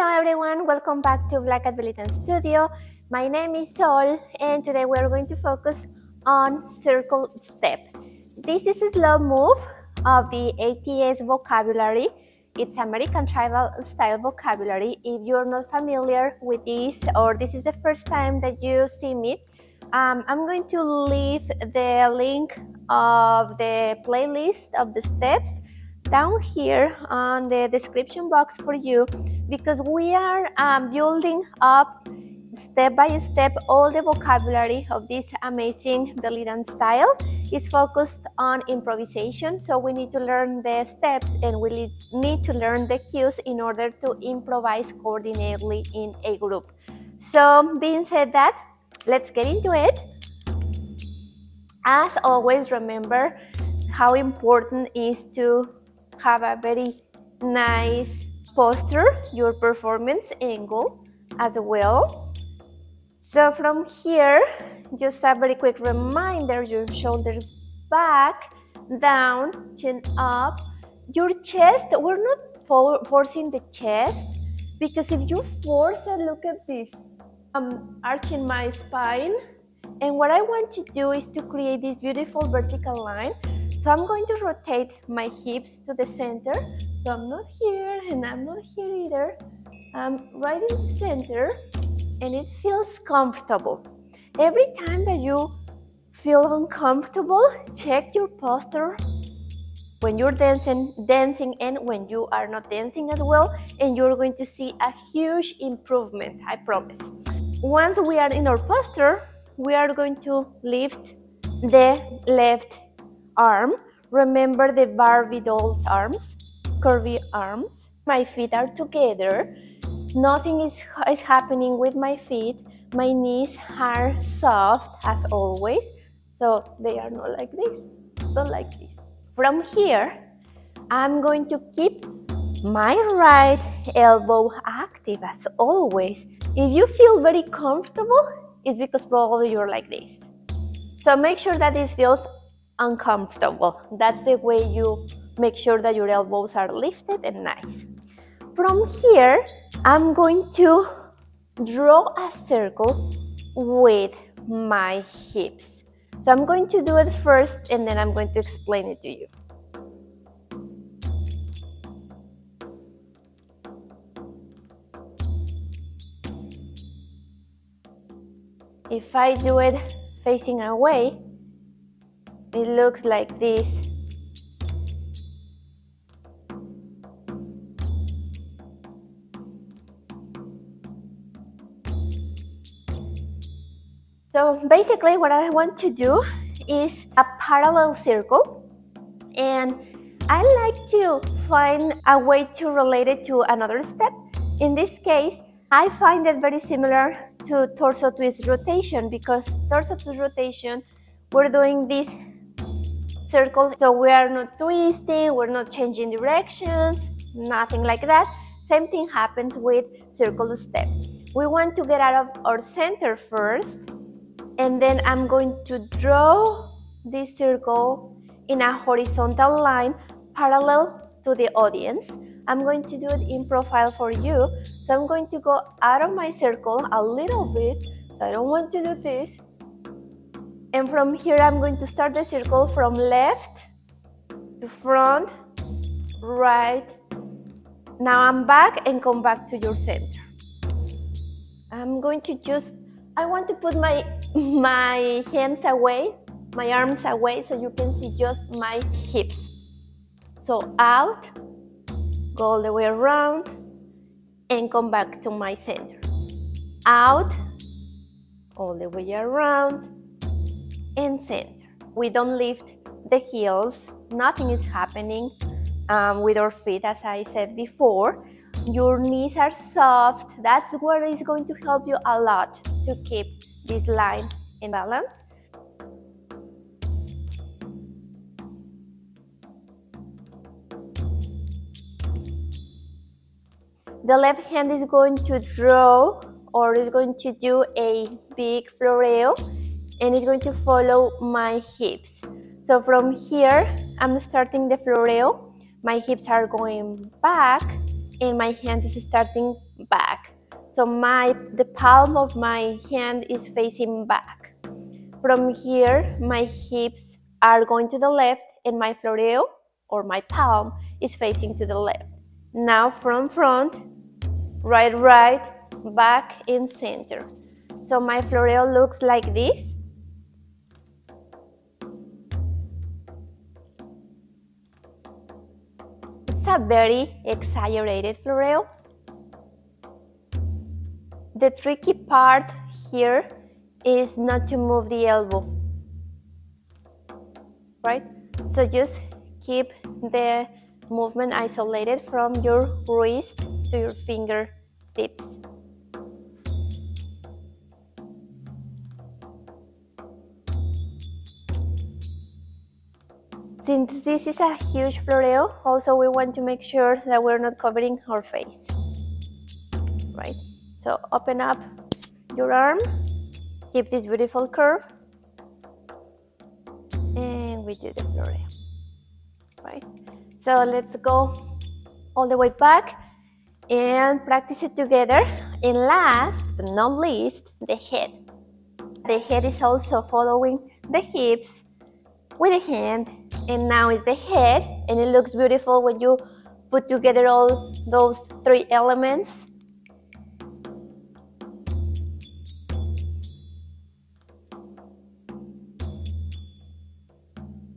Hello everyone, welcome back to BellyDance Studio. My name is Sol and today we are going to focus on circle step. This is a slow move of the ATS vocabulary. It's American tribal style vocabulary. If you're not familiar with this or this is the first time that you see me, I'm going to leave the link of the playlist of the steps down here on the description box for you, because we are building up step by step all the vocabulary of this amazing belly dance style. It's focused on improvisation, so we need to learn the steps and we need to learn the cues in order to improvise coordinately in a group. So being said that, let's get into it. As always, remember how important is to have a very nice posture, your performance angle as well. So from here, just a very quick reminder, your shoulders back, down, chin up, your chest. We're not forcing the chest, because if you force it, look at this, arching my spine. And what I want to do is to create this beautiful vertical line. So I'm going to rotate my hips to the center. So I'm not here and I'm not here either. I'm right in the center and it feels comfortable. Every time that you feel uncomfortable, check your posture when you're dancing and when you are not dancing as well, and you're going to see a huge improvement, I promise. Once we are in our posture, we are going to lift the left arm. Remember the Barbie doll's arms, curvy arms. My feet are together. Nothing is happening with my feet. My knees are soft as always. So they are not like this, not like this. From here, I'm going to keep my right elbow active as always. If you feel very comfortable, it's because probably you're like this. So make sure that it feels uncomfortable. That's the way you make sure that your elbows are lifted and nice. From here, I'm going to draw a circle with my hips. So I'm going to do it first and then I'm going to explain it to you. If I do it facing away, it looks like this. So basically what I want to do is a parallel circle, and I like to find a way to relate it to another step. In this case, I find it very similar to torso twist rotation, because torso twist rotation, we're doing this circle, so we are not twisting, we're not changing directions, nothing like that. Same thing happens with circle step. We want to get out of our center first, and then I'm going to draw this circle in a horizontal line parallel to the audience. I'm going to do it in profile for you. So I'm going to go out of my circle a little bit. I don't want to do this. And from here, I'm going to start the circle from left to front, right. Now I'm back and come back to your center. I'm going to I want to put my hands away, my arms away, so you can see just my hips. So out, go all the way around, and come back to my center. Out, all the way around, and center. We don't lift the heels, nothing is happening with our feet, as I said before. Your knees are soft. That's what is going to help you a lot to keep this line in balance. The left hand is going to draw, or is going to do a big floral, and it's going to follow my hips. So from here, I'm starting the floral. My hips are going back, and my hand is starting back. So the palm of my hand is facing back. From here, my hips are going to the left and my floral or my palm is facing to the left. Now from front, right, back and center. So my floral looks like this. It's a very exaggerated floral. The tricky part here is not to move the elbow, right? So just keep the movement isolated from your wrist to your fingertips. Since this is a huge floral, also we want to make sure that we're not covering our face, right? So open up your arm, keep this beautiful curve, and we do the floral, right? So let's go all the way back and practice it together. And last but not least, the head. The head is also following the hips with the hand, and now it's the head, and it looks beautiful when you put together all those three elements.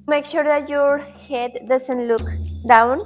Make sure that your head doesn't look down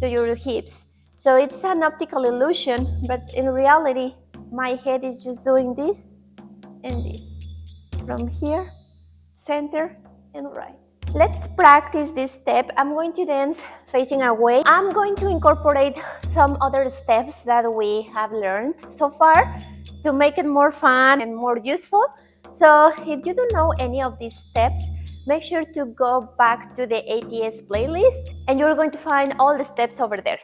to your hips. So it's an optical illusion, but in reality, my head is just doing this and this. From here, center, and right. Let's practice this step. I'm going to dance facing away. I'm going to incorporate some other steps that we have learned so far to make it more fun and more useful. So if you don't know any of these steps, make sure to go back to the ATS playlist and you're going to find all the steps over there.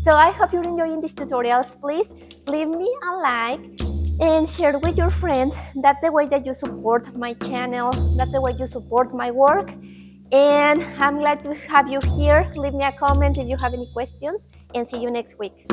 So I hope you're enjoying these tutorials. Please leave me a like and share with your friends. That's the way that you support my channel. That's the way you support my work. And I'm glad to have you here. Leave me a comment if you have any questions, and see you next week.